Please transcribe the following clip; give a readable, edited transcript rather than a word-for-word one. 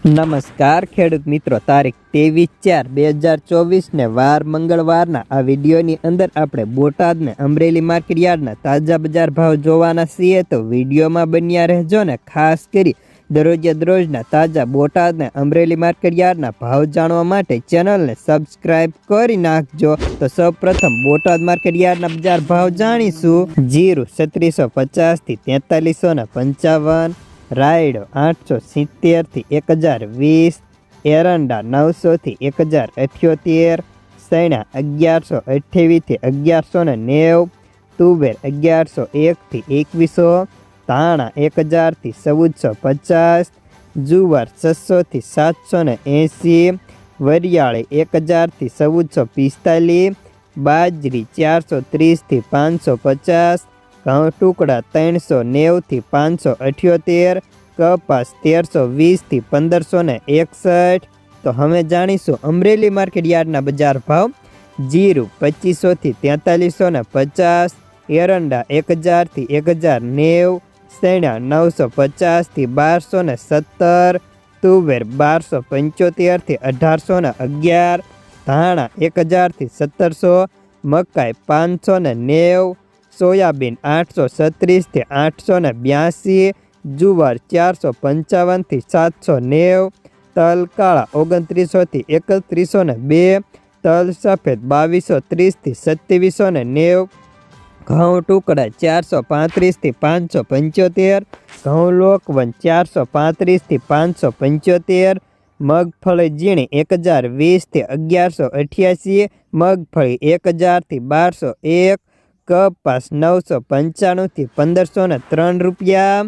નમસ્કાર ખેડૂત મિત્રો, તારીખ 23/4/2024 ને વાર મંગળવારના આ વિડીયોની અંદર આપણે બોટાદ ને અમરેલી માર્કેટયાર્ડના તાજા બજાર ભાવ જોવાના છીએ, તો વિડીયોમાં બન્યા રહેજો ને ખાસ કરી દરરોજના તાજા બોટાદ ને અમરેલી માર્કેટયાર્ડના ભાવ જાણવા માટે ચેનલને સબસ્ક્રાઇબ કરી નાખજો। તો સૌપ્રથમ બોટાદ માર્કેટયાર્ડના બજાર ભાવ જાણીશું। જીરું 3650 થી 4355, રાયડો 870 થી 1020, એરંડા 900 થી 1078, સૈણા 1128 થી 1190, તુવેર 1101 થી 2100, ધાણા 1000 થી 1450, જુવાર 600 થી 780, વરિયાળી 1000 થી 1445, બાજરી 430 થી 550, ઘઉં ટુકડા 390 થી 578, કપાસ 1320 થી 1561। તો હવે જાણીશું અમરેલી માર્કેટયાર્ડના બજાર ભાવ। જીરું 2500 થી 4350, એરંડા 1000 થી 1090, સૈણા 950 થી 1217, તુવેર 1275 થી 1811, ધાણા 1000 થી 1700, મકાઈ 590, સોયાબીન 836 થી 882, જુવાર 455 થી 790, તલ કાળા 2900 થી 3102, તલ સફેદ 2230 થી 2790, ઘઉં ટુકડા 435 થી 575, ઘઉં લોકવન 435 થી 575, મગફળી ઝીણી 1020 થી 1188, મગફળી 1000 થી 1201, કપાસ 995 થી 1503 રૂપિયા।